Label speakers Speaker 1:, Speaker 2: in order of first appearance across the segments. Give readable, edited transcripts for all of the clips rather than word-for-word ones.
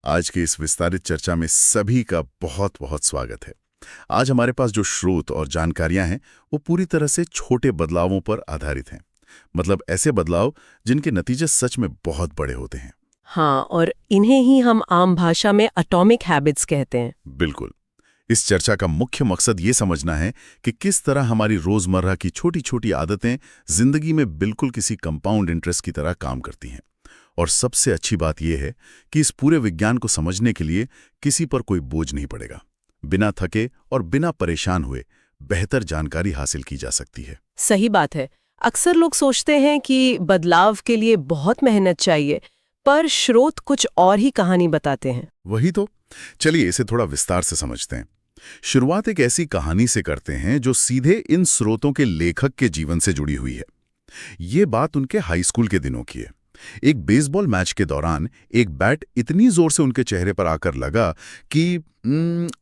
Speaker 1: आज की इस विस्तारित चर्चा में सभी का बहुत बहुत स्वागत है। आज हमारे पास जो स्रोत और जानकारियां हैं वो पूरी तरह से छोटे बदलावों पर आधारित हैं। मतलब ऐसे बदलाव जिनके नतीजे सच में बहुत बड़े होते हैं।
Speaker 2: हाँ, और इन्हें ही हम आम भाषा में एटॉमिक हैबिट्स कहते हैं।
Speaker 1: बिल्कुल। इस चर्चा का मुख्य मकसद ये समझना है कि किस तरह हमारी रोजमर्रा की छोटी छोटी आदतें जिंदगी में बिल्कुल किसी कंपाउंड इंटरेस्ट की तरह काम करती हैं। और सबसे अच्छी बात यह है कि इस पूरे विज्ञान को समझने के लिए किसी पर कोई बोझ नहीं पड़ेगा। बिना थके और बिना परेशान हुए बेहतर जानकारी हासिल की जा सकती है।
Speaker 2: सही बात है। अक्सर लोग सोचते हैं कि बदलाव के लिए बहुत मेहनत चाहिए, पर स्रोत कुछ और ही कहानी बताते हैं।
Speaker 1: वही तो। चलिए इसे थोड़ा विस्तार से समझते हैं। शुरुआत एक ऐसी कहानी से करते हैं जो सीधे इन स्रोतों के लेखक के जीवन से जुड़ी हुई है। ये बात उनके हाई स्कूल के दिनों की है। एक बेसबॉल मैच के दौरान एक बैट इतनी जोर से उनके चेहरे पर आकर लगा कि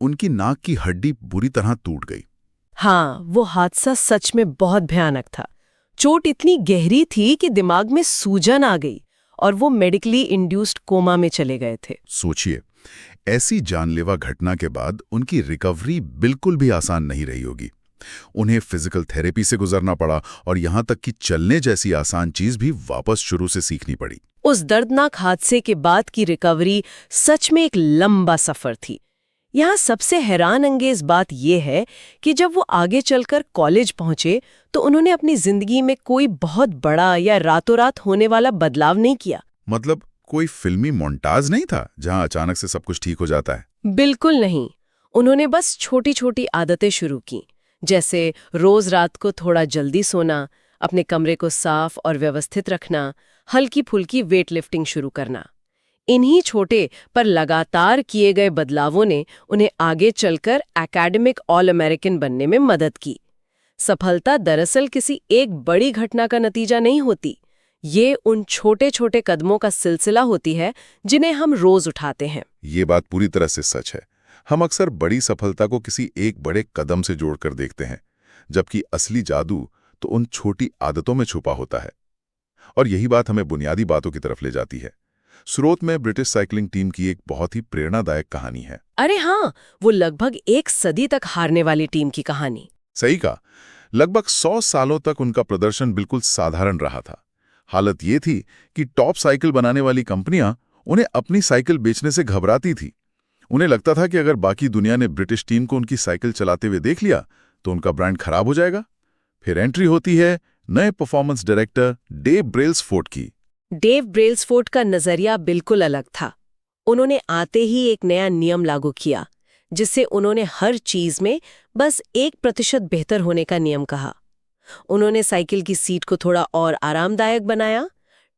Speaker 1: उनकी नाक की हड्डी बुरी तरह टूट गई।
Speaker 2: हाँ, वो हादसा सच में बहुत भयानक था। चोट इतनी गहरी थी कि दिमाग में सूजन आ गई और वो मेडिकली इंड्यूस्ड कोमा में चले गए थे।
Speaker 1: सोचिए, ऐसी जानलेवा घटना के बाद उनकी रिकवरी बिल्कुल भी आसान नहीं रही होगी। उन्हें फिजिकल थेरेपी से गुजरना पड़ा और यहां तक कि चलने जैसी आसान चीज भी वापस शुरू से सीखनी पड़ी।
Speaker 2: उस दर्दनाक हादसे के बाद की रिकवरी सच में एक लंबा सफर थी। यहाँ सबसे हैरान अंगेज बात यह है कि जब वो आगे चलकर कॉलेज पहुंचे तो उन्होंने अपनी जिंदगी में कोई बहुत बड़ा या रातों रात होने वाला बदलाव नहीं किया।
Speaker 1: मतलब कोई फिल्मी मोन्टाज नहीं था जहां अचानक से सब कुछ ठीक हो जाता है।
Speaker 2: बिल्कुल नहीं। उन्होंने बस छोटी छोटी आदतें शुरू की, जैसे रोज रात को थोड़ा जल्दी सोना, अपने कमरे को साफ और व्यवस्थित रखना, हल्की फुल्की वेट लिफ्टिंग शुरू करना। इन्हीं छोटे पर लगातार किए गए बदलावों ने उन्हें आगे चलकर एकेडमिक ऑल अमेरिकन बनने में मदद की। सफलता दरअसल किसी एक बड़ी घटना का नतीजा नहीं होती, ये उन छोटे छोटे कदमों का सिलसिला होती है जिन्हें हम रोज उठाते हैं।
Speaker 1: ये बात पूरी तरह से सच है। हम अक्सर बड़ी सफलता को किसी एक बड़े कदम से जोड़कर देखते हैं, जबकि असली जादू तो उन छोटी आदतों में छुपा होता है। और यही बात हमें बुनियादी बातों की तरफ ले जाती है। स्रोत में ब्रिटिश साइकिलिंग टीम की एक बहुत ही प्रेरणादायक कहानी है।
Speaker 2: अरे हाँ, वो लगभग एक सदी तक हारने वाली टीम की कहानी।
Speaker 1: सही कहा। लगभग 100 सालों तक उनका प्रदर्शन बिल्कुल साधारण रहा था। हालत ये थी कि टॉप साइकिल बनाने वाली कंपनियां उन्हें अपनी साइकिल बेचने से घबराती थी। उन्हें लगता था कि अगर बाकी दुनिया ने ब्रिटिश टीम को उनकी साइकिल चलाते हुए देख लिया तो उनका ब्रांड खराब हो जाएगा। फिर एंट्री होती है नए परफॉर्मेंस डायरेक्टर डेव ब्रेल्सफोर्ड की।
Speaker 2: डेव ब्रेल्सफोर्ड का नजरिया बिल्कुल अलग था। उन्होंने आते ही एक नया नियम लागू किया, जिससे उन्होंने हर चीज में बस 1% बेहतर होने का नियम कहा। उन्होंने साइकिल की सीट को थोड़ा और आरामदायक बनाया,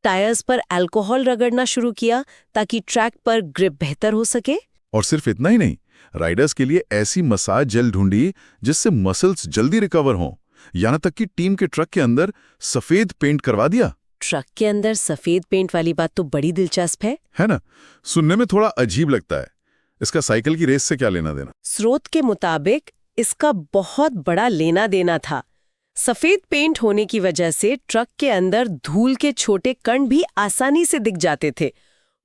Speaker 2: टायर्स पर अल्कोहल रगड़ना शुरू किया ताकि ट्रैक पर ग्रिप बेहतर हो सके।
Speaker 1: और सिर्फ इतना ही नहीं, राइडर्स के लिए ऐसी मसाज जेल ढूंढी जिससे मसल्स जल्दी रिकवर हों। यहां तक कि टीम के ट्रक के अंदर सफेद पेंट करवा दिया।
Speaker 2: ट्रक के अंदर सफेद पेंट वाली बात तो बड़ी दिलचस्प है
Speaker 1: ना? सुनने में थोड़ा अजीब लगता है। इसका साइकिल की रेस से क्या लेना देना?
Speaker 2: स्रोत के मुताबिक इसका बहुत बड़ा लेना देना था। सफेद पेंट होने की वजह से ट्रक के अंदर धूल के छोटे कण भी आसानी से दिख जाते थे।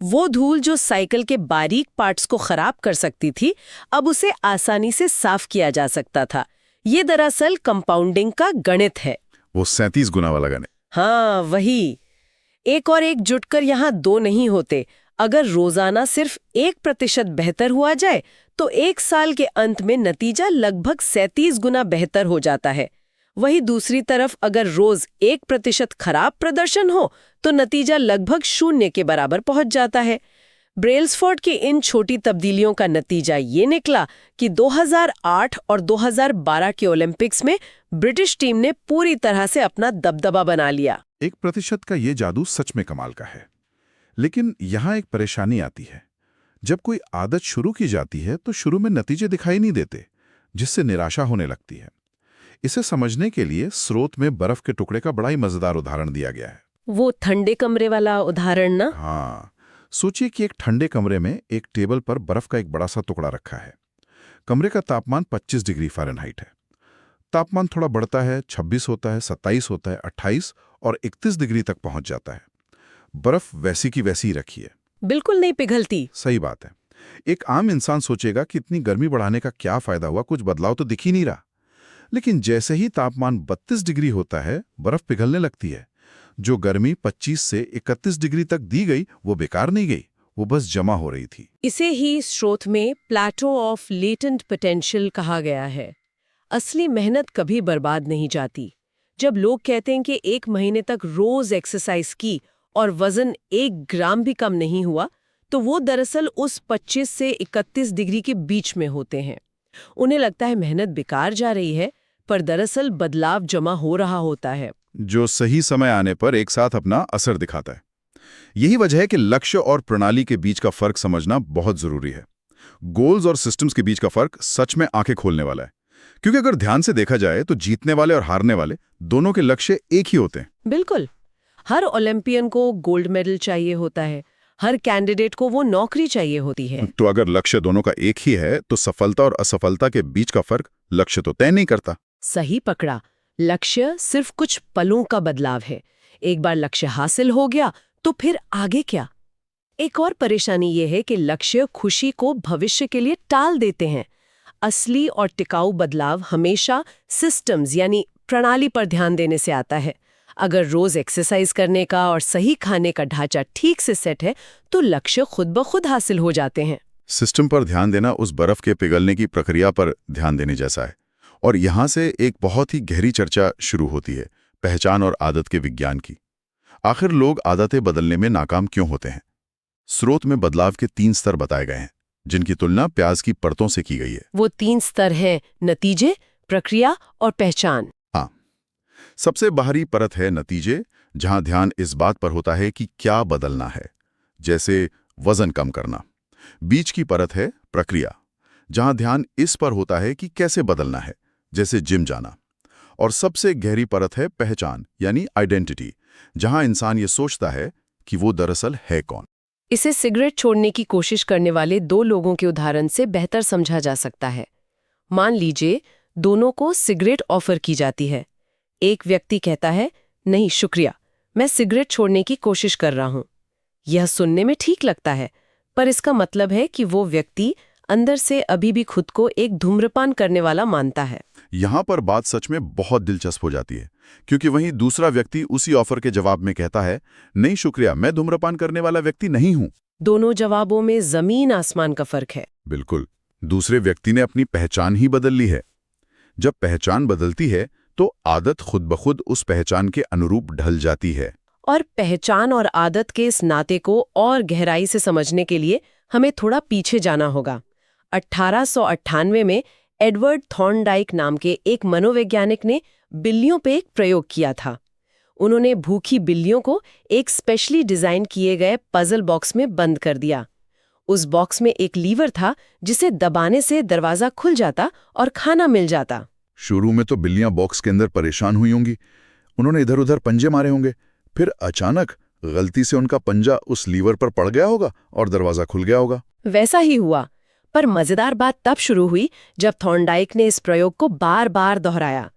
Speaker 2: वो धूल जो साइकिल के बारीक पार्ट्स को खराब कर सकती थी, अब उसे आसानी से साफ किया जा सकता था। ये दरअसल कंपाउंडिंग का गणित है।
Speaker 1: वो 37 गुना वाला गणित।
Speaker 2: हाँ, वही। एक और एक जुटकर यहाँ दो नहीं होते। अगर रोजाना सिर्फ 1% बेहतर हुआ जाए तो एक साल के अंत में नतीजा लगभग 37 गुना बेहतर हो जाता है। वही दूसरी तरफ अगर रोज 1% खराब प्रदर्शन हो तो नतीजा लगभग 0 के बराबर पहुंच जाता है। ब्रेल्सफोर्ड की इन छोटी तब्दीलियों का नतीजा ये निकला कि 2008 और 2012 के ओलंपिक्स में ब्रिटिश टीम ने पूरी तरह से अपना दबदबा बना लिया।
Speaker 1: 1% का ये जादू सच में कमाल का है। लेकिन यहाँ एक परेशानी आती है। जब कोई आदत शुरू की जाती है तो शुरू में नतीजे दिखाई नहीं देते, जिससे निराशा होने लगती है। इसे समझने के लिए स्रोत में बर्फ के टुकड़े का बड़ा ही मजेदार उदाहरण दिया गया है।
Speaker 2: वो ठंडे कमरे वाला उदाहरण ना?
Speaker 1: हाँ, सोचिए कि एक ठंडे कमरे में एक टेबल पर बर्फ का एक बड़ा सा टुकड़ा रखा है। कमरे का तापमान 25 डिग्री फ़ारेनहाइट है। तापमान थोड़ा बढ़ता है, 26 होता है, 27 होता है, 28 और 31 डिग्री तक पहुंच जाता है। बर्फ वैसी की वैसी ही रखी है।
Speaker 2: बिल्कुल नहीं पिघलती।
Speaker 1: सही बात है। एक आम इंसान सोचेगा कि इतनी गर्मी बढ़ाने का क्या फायदा हुआ, कुछ बदलाव तो दिख ही नहीं रहा। लेकिन जैसे ही तापमान 32 डिग्री होता है, बर्फ पिघलने लगती है। जो गर्मी 25 से 31 डिग्री तक दी गई, वो बेकार नहीं गई, वो बस जमा हो रही थी।
Speaker 2: इसे ही स्रोत में प्लेटो ऑफ लेटेंट पोटेंशियल कहा गया है। असली मेहनत कभी बर्बाद नहीं जाती। जब लोग कहते हैं कि 1 महीने तक रोज एक्सरसाइज की और वजन 1 ग्राम भी कम नहीं हुआ, तो वो दरअसल उस 25 से 31 डिग्री के बीच में होते हैं। उन्हें लगता है मेहनत बेकार जा रही है, पर दरअसल बदलाव जमा हो रहा होता है।
Speaker 1: जो सही समय आने पर एक साथ अपना असर दिखाता है। यही वजह है कि लक्ष्य और प्रणाली के बीच का फर्क समझना बहुत जरूरी है। गोल्स और सिस्टम्स के बीच का फर्क सच में आंखें खोलने वाला है। क्योंकि अगर ध्यान से देखा जाए तो जीतने वाले और हारने वाले दोनों के लक्ष्य एक ही होते हैं।
Speaker 2: बिल्कुल। हर ओलंपियन को गोल्ड मेडल चाहिए होता है, हर कैंडिडेट को वो नौकरी चाहिए होती है।
Speaker 1: तो अगर लक्ष्य दोनों का एक ही है, तो सफलता और असफलता के बीच का फर्क लक्ष्य तो तय नहीं करता।
Speaker 2: सही पकड़ा। लक्ष्य सिर्फ कुछ पलों का बदलाव है। एक बार लक्ष्य हासिल हो गया तो फिर आगे क्या? एक और परेशानी ये है कि लक्ष्य खुशी को भविष्य के लिए टाल देते हैं। असली और टिकाऊ बदलाव हमेशा सिस्टम्स यानी प्रणाली पर ध्यान देने से आता है। अगर रोज एक्सरसाइज करने का और सही खाने का ढांचा ठीक से सेट है, तो लक्ष्य खुद ब खुद हासिल हो जाते हैं।
Speaker 1: सिस्टम पर ध्यान देना उस बर्फ के पिघलने की प्रक्रिया पर ध्यान देने जैसा है। और यहां से एक बहुत ही गहरी चर्चा शुरू होती है, पहचान और आदत के विज्ञान की। आखिर लोग आदतें बदलने में नाकाम क्यों होते हैं? स्रोत में बदलाव के 3 स्तर बताए गए हैं, जिनकी तुलना प्याज की परतों से की गई है।
Speaker 2: वो 3 स्तर हैं: नतीजे, प्रक्रिया और पहचान।
Speaker 1: हाँ, सबसे बाहरी परत है नतीजे, जहां ध्यान इस बात पर होता है कि क्या बदलना है, जैसे वजन कम करना। बीच की परत है प्रक्रिया, जहां ध्यान इस पर होता है कि कैसे बदलना है, जैसे जिम जाना। और सबसे गहरी परत है पहचान यानी आइडेंटिटी, जहां इंसान ये सोचता है कि वो दरअसल है कौन।
Speaker 2: इसे सिगरेट छोड़ने की कोशिश करने वाले 2 लोगों के उदाहरण से बेहतर समझा जा सकता है। मान लीजिए दोनों को सिगरेट ऑफर की जाती है। एक व्यक्ति कहता है, नहीं शुक्रिया, मैं सिगरेट छोड़ने की कोशिश कर रहा हूं। यह सुनने में ठीक लगता है, पर इसका मतलब है कि वो व्यक्ति अंदर से अभी भी खुद को एक धूम्रपान करने वाला मानता है।
Speaker 1: यहां पर बात सच में बहुत दिलचस्प हो जाती है, क्योंकि वहीं दूसरा व्यक्ति उसी ऑफर के जवाब में कहता है, नहीं शुक्रिया, मैं धूम्रपान करने वाला व्यक्ति नहीं हूं।
Speaker 2: दोनों जवाबों में जमीन आसमान का फर्क है।
Speaker 1: बिल्कुल। दूसरे व्यक्ति ने अपनी पहचान ही बदल ली है। जब पहचान बदलती है तो आदत खुद ब खुद उस पहचान के अनुरूप ढल जाती है।
Speaker 2: और पहचान और आदत के इस नाते को और गहराई से समझने के लिए हमें थोड़ा पीछे जाना होगा। 1898 में एडवर्ड थॉर्नडाइक नाम के एक मनोवैज्ञानिक ने बिल्लियों पे एक प्रयोग किया था। उन्होंने भूखी बिल्लियों को एक स्पेशली डिजाइन किए गए पजल बॉक्स में बंद कर दिया। उस बॉक्स में एक लीवर था जिसे दबाने से दरवाजा खुल जाता और खाना मिल जाता।
Speaker 1: शुरू में तो बिल्लियां बॉक्स के अंदर परेशान हुई होंगी, उन्होंने इधर उधर पंजे मारे होंगे, फिर अचानक गलती से उनका पंजा उस लीवर पर पड़ गया होगा और दरवाजा खुल गया होगा।
Speaker 2: वैसा ही हुआ, पर मजेदार बात तब शुरू हुई जब थॉर्नडाइक ने इस प्रयोग को बार बार दोहराया।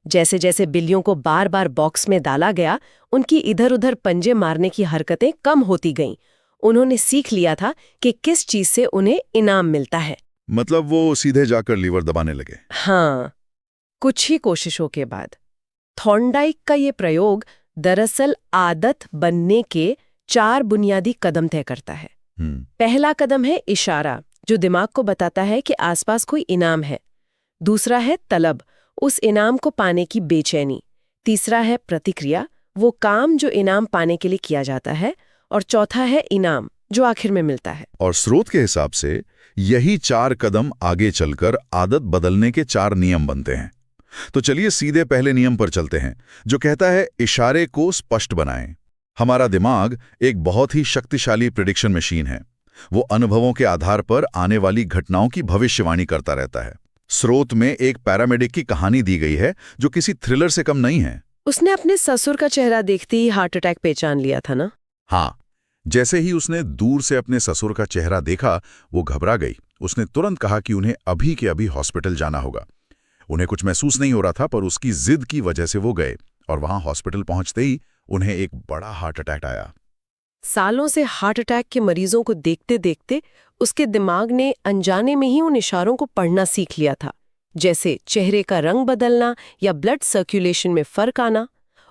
Speaker 2: जैसे जैसे बिल्लियों को बार बार बॉक्स में डाला गया, उनकी इधर उधर पंजे मारने की हरकतें कम होती गईं। उन्होंने सीख लिया था कि किस चीज से उन्हें इनाम मिलता है।
Speaker 1: मतलब वो सीधे जाकर लीवर दबाने लगे।
Speaker 2: हाँ, कुछ ही कोशिशों के बाद। थॉर्नडाइक का ये प्रयोग दरअसल आदत बनने के 4 बुनियादी कदम तय करता है। पहला कदम है इशारा, जो दिमाग को बताता है कि आसपास कोई इनाम है। दूसरा है तलब, उस इनाम को पाने की बेचैनी। तीसरा है प्रतिक्रिया, वो काम जो इनाम पाने के लिए किया जाता है। और चौथा है इनाम, जो आखिर में मिलता है।
Speaker 1: और स्रोत के हिसाब से यही 4 कदम आगे चलकर आदत बदलने के 4 नियम बनते हैं। तो चलिए सीधे पहले नियम पर चलते हैं, जो कहता है इशारे को स्पष्ट बनाएं। हमारा दिमाग एक बहुत ही शक्तिशाली प्रिडिक्शन मशीन है। वो अनुभवों के आधार पर आने वाली घटनाओं की भविष्यवाणी करता रहता है। स्रोत में एक पैरामेडिक की कहानी दी गई है जो किसी थ्रिलर से कम नहीं है।
Speaker 2: उसने अपने ससुर का चेहरा देखते ही हार्ट अटैक पहचान लिया था ना?
Speaker 1: हाँ, जैसे ही उसने दूर से अपने ससुर का चेहरा देखा, वो घबरा गई। उसने तुरंत कहा कि उन्हें अभी के अभी हॉस्पिटल जाना होगा। उन्हें कुछ महसूस नहीं हो रहा था, पर उसकी जिद की वजह से वो गए और वहां हॉस्पिटल पहुंचते ही उन्हें एक बड़ा हार्ट अटैक आया।
Speaker 2: सालों से हार्ट अटैक के मरीजों को देखते देखते उसके दिमाग ने अनजाने में ही उन इशारों को पढ़ना सीख लिया था, जैसे चेहरे का रंग बदलना या ब्लड सर्कुलेशन में फर्क आना।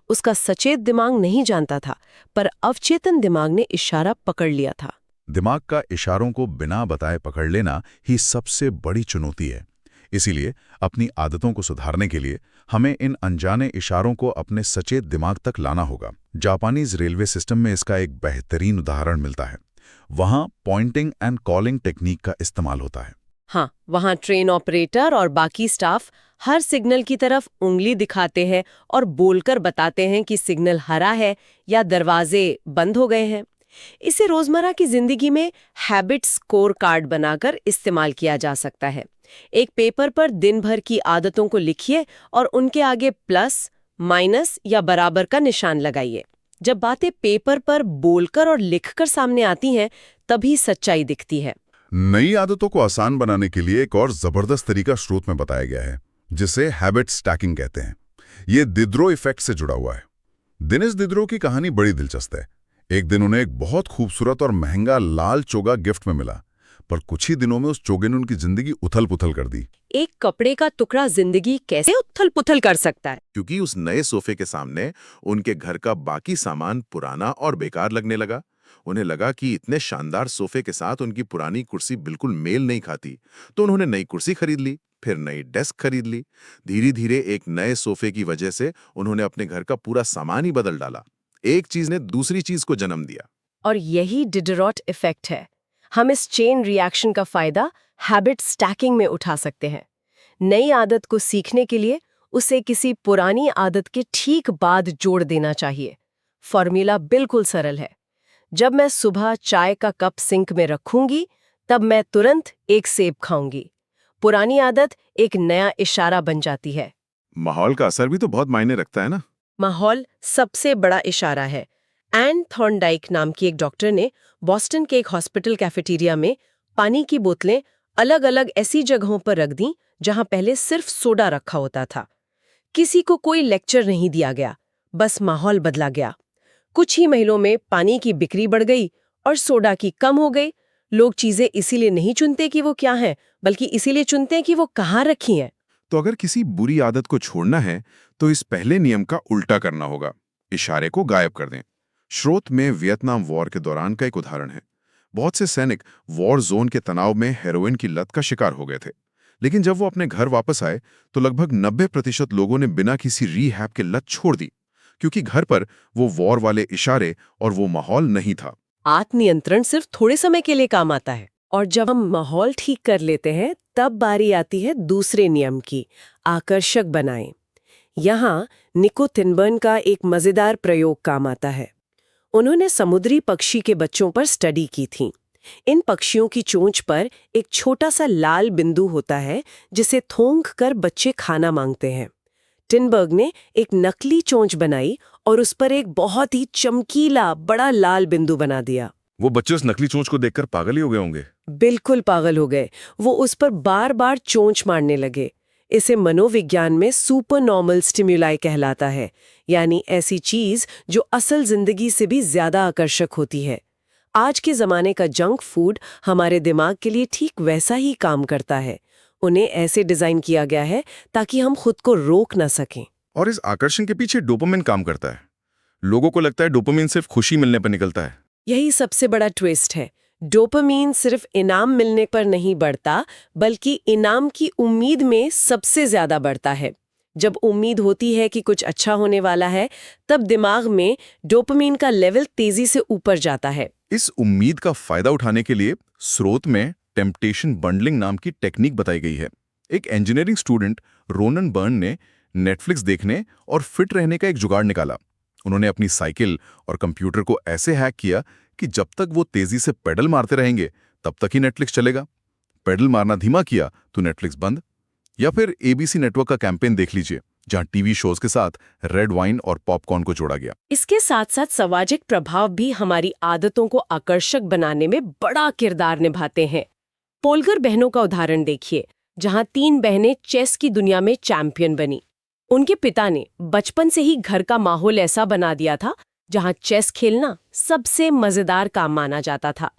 Speaker 2: उसका सचेत दिमाग नहीं जानता था, पर अवचेतन दिमाग ने इशारा पकड़ लिया था।
Speaker 1: दिमाग का इशारों को बिना बताए पकड़ लेना ही सबसे बड़ी चुनौती है। इसीलिए अपनी आदतों को सुधारने के लिए हमें इन अनजाने इशारों को अपने सचेत दिमाग तक लाना होगा। जापानीज रेलवे सिस्टम में इसका एक बेहतरीन उदाहरण मिलता है। वहाँ पॉइंटिंग एंड कॉलिंग टेक्निक का इस्तेमाल होता है।
Speaker 2: हाँ, वहाँ ट्रेन ऑपरेटर और बाकी स्टाफ हर सिग्नल की तरफ उंगली दिखाते हैं और बोलकर बताते हैं कि सिग्नल हरा है या दरवाजे बंद हो गए हैं। इसे रोजमर्रा की जिंदगी में हैबिट स्कोर कार्ड बनाकर इस्तेमाल किया जा सकता है। एक पेपर पर दिन भर की आदतों को लिखिए और उनके आगे प्लस, माइनस या बराबर का निशान लगाइए। जब बातें पेपर पर बोलकर और लिखकर सामने आती हैं, तभी सच्चाई दिखती है।
Speaker 1: नई आदतों को आसान बनाने के लिए एक और जबरदस्त तरीका स्रोत में बताया गया है, जिसे हैबिट स्टैकिंग कहते हैं। ये दिद्रो इफेक्ट से जुड़ा हुआ है। दिनेश दिद्रो की कहानी बड़ी दिलचस्प है। एक दिन उन्हें एक बहुत खूबसूरत और महंगा लाल चोगा गिफ्ट में मिला, पर कुछ ही दिनों में उस चोगे ने उनकी जिंदगी उथल-पुथल कर दी।
Speaker 2: एक कपड़े का टुकड़ा जिंदगी कैसे उथल-पुथल कर सकता है?
Speaker 3: क्योंकि उस नए सोफे के सामने उनके घर का बाकी सामान पुराना और बेकार लगने लगा। उन्हें लगा कि इतने शानदार सोफे के साथ उनकी पुरानी कुर्सी बिल्कुल मेल नहीं खाती, तो उन्होंने नई कुर्सी खरीद ली, फिर नई डेस्क खरीद ली। धीरे-धीरे एक नए सोफे की वजह से उन्होंने अपने घर का पूरा सामान ही बदल डाला। एक चीज ने दूसरी चीज को जन्म दिया।
Speaker 2: और यही डिडरॉट इफेक्ट है। हम इस चेन रिएक्शन का फायदा हैबिट स्टैकिंग में उठा सकते हैं। नई आदत को सीखने के लिए उसे किसी पुरानी आदत के ठीक बाद जोड़ देना चाहिए। फॉर्मूला बिल्कुल सरल है। जब मैं सुबह चाय का कप सिंक में रखूंगी, तब मैं तुरंत एक सेब खाऊंगी। पुरानी आदत एक नया इशारा बन जाती है।
Speaker 3: माहौल का असर भी तो बहुत मायने रखता है ना।
Speaker 2: माहौल सबसे बड़ा इशारा है। एन थॉर्नडाइक नाम की एक डॉक्टर ने बॉस्टन के एक हॉस्पिटल कैफेटेरिया में पानी की बोतलें अलग अलग ऐसी जगहों पर रख दी जहां पहले सिर्फ सोडा रखा होता था। किसी को कोई लेक्चर नहीं दिया गया, बस माहौल बदला गया। कुछ ही महीनों में पानी की बिक्री बढ़ गई और सोडा की कम हो गई। लोग चीजें इसीलिए नहीं चुनते कि वो क्या हैं, बल्कि इसीलिए चुनते हैं कि वो कहाँ रखी हैं।
Speaker 3: तो अगर किसी बुरी आदत को छोड़ना है तो इस पहले नियम का उल्टा करना होगा, इशारे को गायब कर दें। स्रोत में वियतनाम वॉर के दौरान का एक उदाहरण है। बहुत से सैनिक वॉर जोन के तनाव में हेरोइन की लत का शिकार हो गए थे, लेकिन जब वो अपने घर वापस आए तो लगभग 90% लोगों ने बिना किसी रीहैब के लत छोड़ दी, क्योंकि घर पर वो वॉर वाले इशारे और वो माहौल नहीं था।
Speaker 2: आत्मनियंत्रण सिर्फ थोड़े समय के लिए काम आता है, और जब हम माहौल ठीक कर लेते हैं तब बारी आती है दूसरे नियम की, आकर्षक बनाएं। यहाँ निको थिनबर्न का एक मजेदार प्रयोग काम आता है। उन्होंने समुद्री पक्षी के बच्चों पर स्टडी की थी। इन पक्षियों की चोंच पर एक छोटा सा लाल बिंदु होता है जिसे थोंक कर बच्चे खाना मांगते हैं। टिनबर्ग ने एक नकली चोंच बनाई और उस पर एक बहुत ही चमकीला बड़ा लाल बिंदु बना दिया।
Speaker 3: वो बच्चे उस नकली चोंच को देखकर पागल ही हो गए होंगे।
Speaker 2: बिल्कुल पागल हो गए। वो उस पर बार बार चोंच मारने लगे। इसे मनोविज्ञान में सुपरनॉर्मल स्टिम्युलाई कहलाता है, यानी ऐसी चीज जो असल जिंदगी से भी ज्यादा आकर्षक होती है। आज के जमाने का जंक फूड हमारे दिमाग के लिए ठीक वैसा ही काम करता है। उन्हें ऐसे डिजाइन किया गया है ताकि हम खुद को रोक न सकें।
Speaker 3: और इस आकर्षण के पीछे डोपामिन काम करता है। लोगों को लगता है डोपामिन सिर्फ खुशी मिलने पर निकलता है।
Speaker 2: यही सबसे बड़ा ट्विस्ट है। डोपामिन सिर्फ इनाम मिलने पर नहीं बढ़ता, बल्कि इनाम की उम्मीद में सबसे ज्यादा बढ़ता है। जब उम्मीद होती है कि कुछ अच्छा होने वाला है, तब दिमाग में डोपामिन का लेवल तेजी से ऊपर जाता है।
Speaker 3: इस उम्मीद का फायदा उठाने के लिए स्रोत में टेम्पटेशन बंडलिंग नाम की टेक्निक बताई गई है। एक इंजीनियरिंग स्टूडेंट रोनन बर्न ने नेटफ्लिक्स देखने और फिट रहने का एक जुगाड़ निकाला। उन्होंने अपनी साइकिल और कंप्यूटर को ऐसे हैक किया कि जब तक वो तेजी से पेडल मारते रहेंगे तब तक ही नेटफ्लिक्स चलेगा। पेडल मारना धीमा किया तो नेटफ्लिक्स बंद। या फिर एबीसी नेटवर्क का कैंपेन देख लीजिए, जहां टीवी शोज के साथ रेड वाइन और पॉपकॉर्न को जोड़ा गया।
Speaker 2: इसके साथ साथ सामाजिक प्रभाव भी हमारी आदतों को आकर्षक बनाने में बड़ा किरदार निभाते हैं। पोलगर बहनों का उदाहरण देखिए, जहां 3 बहनें चेस की दुनिया में चैंपियन बनी। उनके पिता ने बचपन से ही घर का माहौल ऐसा बना दिया था जहां चेस खेलना सबसे मजेदार काम माना जाता था।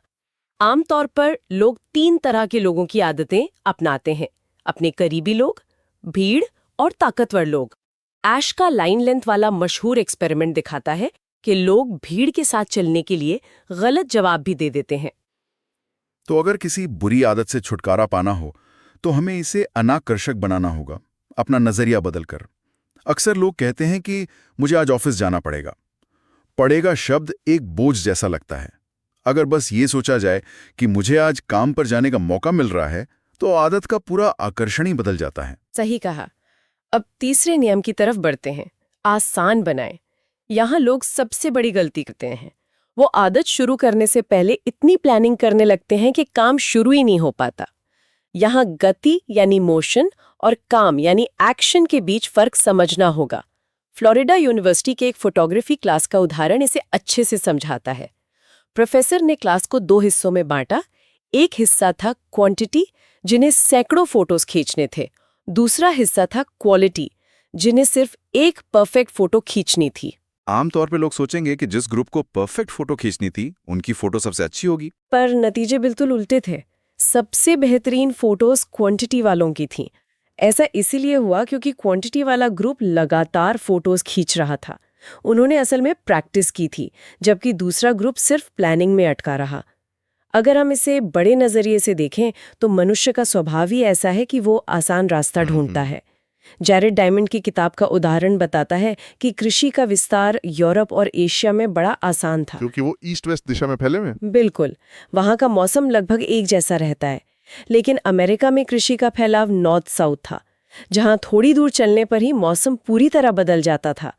Speaker 2: आमतौर पर लोग 3 तरह के लोगों की आदतें अपनाते हैं, अपने करीबी लोग, भीड़ और ताकतवर लोग। ऐश का लाइन लेंथ वाला मशहूर एक्सपेरिमेंट दिखाता है कि लोग भीड़ के साथ चलने के लिए गलत जवाब भी दे देते हैं।
Speaker 1: तो अगर किसी बुरी आदत से छुटकारा पाना हो तो हमें इसे अनाकर्षक बनाना होगा, अपना नजरिया बदलकर। अक्सर लोग कहते हैं कि मुझे आज ऑफिस जाना पड़ेगा। पड़ेगा शब्द एक बोझ जैसा लगता है। अगर बस ये सोचा जाए कि मुझे आज काम पर जाने का मौका मिल रहा है, तो आदत का पूरा आकर्षण ही बदल जाता है।
Speaker 2: सही कहा। अब तीसरे नियम की तरफ बढ़ते हैं, आसान बनाएं। यहाँ लोग सबसे बड़ी गलती करते हैं। वो आदत शुरू करने से पहले इतनी प्लानिंग करने लगते हैं कि काम शुरू ही नहीं हो पाता। यहाँ गति यानी मोशन और काम यानी एक्शन के बीच फर्क समझना होगा। फ्लोरिडा यूनिवर्सिटी के एक फोटोग्राफी क्लास का उदाहरण इसे अच्छे से समझाता है। प्रोफेसर ने क्लास को 2 हिस्सों में बांटा। एक हिस्सा था क्वांटिटी, जिन्हें सैकड़ों फोटोज खींचने थे। दूसरा हिस्सा था क्वालिटी, जिन्हें सिर्फ एक परफेक्ट फोटो खींचनी थी।
Speaker 3: आमतौर पे लोग सोचेंगे कि जिस ग्रुप को परफेक्ट फोटो खींचनी थी उनकी फोटो सबसे अच्छी होगी।
Speaker 2: पर नतीजे बिल्कुल उल्टे थे। सबसे बेहतरीन फोटोज क्वांटिटी वालों की थीं। ऐसा इसीलिए हुआ क्योंकि क्वांटिटी वाला ग्रुप लगातार फोटोज खींच रहा था। उन्होंने असल में प्रैक्टिस की थी, जबकि दूसरा ग्रुप सिर्फ प्लानिंग में अटका रहा। अगर हम इसे बड़े नजरिए से देखें तो मनुष्य का स्वभाव ही ऐसा है कि वो आसान रास्ता ढूंढता है। जैरेड डायमंड की किताब का उदाहरण बताता है कि कृषि का विस्तार यूरोप और एशिया में बड़ा आसान था,
Speaker 4: क्योंकि वो ईस्ट वेस्ट दिशा में फैले हुए हैं।
Speaker 2: बिल्कुल, वहां का मौसम लगभग एक जैसा रहता है। लेकिन अमेरिका में कृषि का फैलाव नॉर्थ साउथ था, जहां थोड़ी दूर चलने पर ही मौसम पूरी तरह बदल जाता था।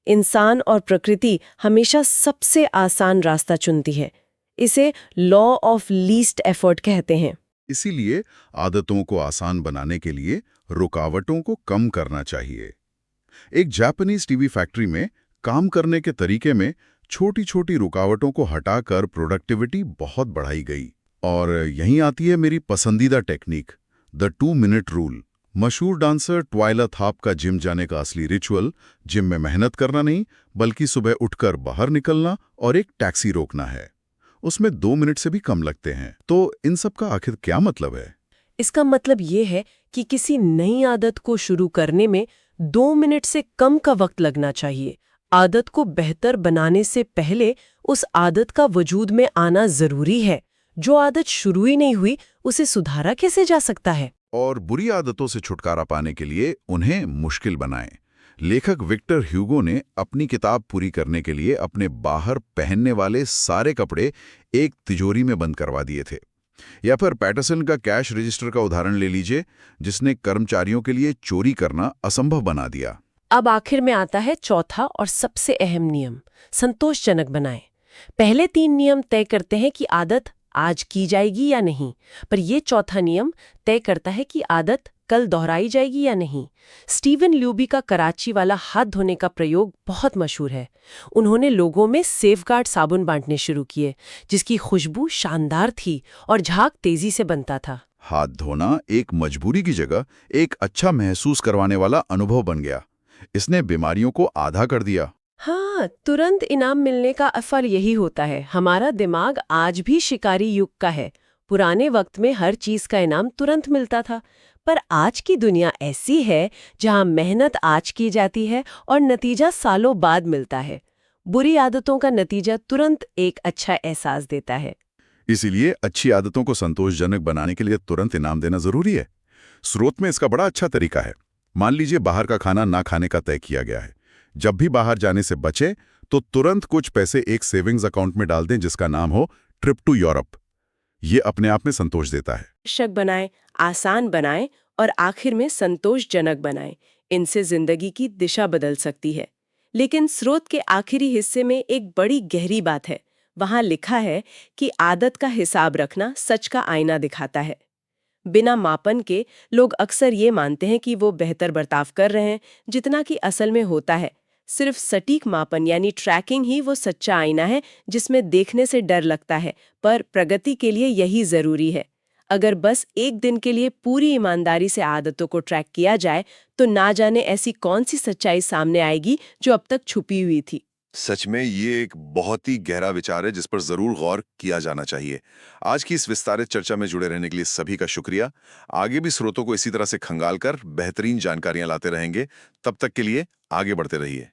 Speaker 2: इंसान और प्रकृति हमेशा सबसे आसान रास्ता चुनती है। इसे लॉ ऑफ लीस्ट एफर्ट कहते हैं।
Speaker 1: इसीलिए आदतों को आसान बनाने के लिए रुकावटों को कम करना चाहिए। एक जापानीज टीवी फैक्ट्री में काम करने के तरीके में छोटी छोटी रुकावटों को हटाकर प्रोडक्टिविटी बहुत बढ़ाई गई। और यहीं आती है मेरी पसंदीदा टेक्निक, द 2 मिनट रूल। मशहूर डांसर ट्वाइला थाप का जिम जाने का असली रिचुअल जिम में मेहनत करना नहीं, बल्कि सुबह उठकर बाहर निकलना और एक टैक्सी रोकना है। उसमें 2 मिनट से भी कम लगते हैं। तो इन सब का आखिर क्या मतलब है?
Speaker 2: इसका मतलब ये है कि किसी नई आदत को शुरू करने में 2 मिनट से कम का वक्त लगना चाहिए। आदत को बेहतर बनाने से पहले उस आदत का वजूद में आना जरूरी है। जो आदत शुरू ही नहीं हुई, उसे सुधारा कैसे जा सकता है?
Speaker 1: और बुरी आदतों से छुटकारा पाने के लिए उन्हें मुश्किल बनाएं। लेखक विक्टर ह्यूगो ने अपनी किताब पूरी करने के लिए अपने बाहर पहनने वाले सारे कपड़े एक तिजोरी में बंद करवा दिए थे। या फिर पैटरसन का कैश रजिस्टर का उदाहरण ले लीजिए, जिसने कर्मचारियों के लिए चोरी करना असंभव बना दिया।
Speaker 2: अब आखिर में आता है चौथा और सबसे अहम नियम, संतोषजनक बनाएं। पहले 3 नियम तय करते हैं कि आदत आज की जाएगी या नहीं, पर यह चौथा नियम तय करता है कि आदत कल दोहराई जाएगी या नहीं। स्टीवन ल्यूबी का कराची वाला हाथ धोने का प्रयोग बहुत मशहूर है। उन्होंने लोगों में सेफगार्ड साबुन बांटने शुरू किए, जिसकी खुशबू शानदार थी और झाग तेजी से बनता था।
Speaker 1: हाथ धोना एक मजबूरी की जगह एक अच्छा महसूस करवाने वाला अनुभव बन गया। इसने बीमारियों को आधा कर दिया।
Speaker 2: हाँ, तुरंत इनाम मिलने का फल यही होता है। हमारा दिमाग आज भी शिकारी युग का है। पुराने वक्त में हर चीज का इनाम तुरंत मिलता था, पर आज की दुनिया ऐसी है जहां मेहनत आज की जाती है और नतीजा सालों बाद मिलता है। बुरी आदतों का नतीजा तुरंत एक अच्छा एहसास देता है।
Speaker 1: इसीलिए अच्छी आदतों को संतोषजनक बनाने के लिए तुरंत इनाम देना जरूरी है। स्रोत में इसका बड़ा अच्छा तरीका है। मान लीजिए बाहर का खाना ना खाने का तय किया गया है। जब भी बाहर जाने से बचे तो तुरंत कुछ पैसे एक सेविंग्स अकाउंट में डाल दें जिसका नाम हो ट्रिप टू यूरोप। ये अपने आप में संतोष देता है।
Speaker 2: आवश्यक बनाएं, आसान बनाएं और आखिर में संतोषजनक बनाएं। इनसे जिंदगी की दिशा बदल सकती है। लेकिन स्रोत के आखिरी हिस्से में एक बड़ी गहरी बात है। वहां लिखा है कि आदत का हिसाब रखना सच का आईना दिखाता है। बिना मापन के लोग अक्सर ये मानते हैं कि वो बेहतर बर्ताव कर रहे हैं, जितना कि असल में होता है। सिर्फ सटीक मापन यानी ट्रैकिंग ही वो सच्चा आईना है जिसमें देखने से डर लगता है, पर प्रगति के लिए यही जरूरी है। अगर बस एक दिन के लिए पूरी ईमानदारी से आदतों को ट्रैक किया जाए तो ना जाने ऐसी कौन सी सच्चाई सामने आएगी जो अब तक छुपी हुई थी।
Speaker 5: सच में ये एक बहुत ही गहरा विचार है जिस पर जरूर गौर किया जाना चाहिए। आज की इस विस्तारित चर्चा में जुड़े रहने के लिए सभी का शुक्रिया। आगे भी स्रोतों को इसी तरह से खंगाल कर बेहतरीन जानकारियां लाते रहेंगे। तब तक के लिए आगे बढ़ते रहिए।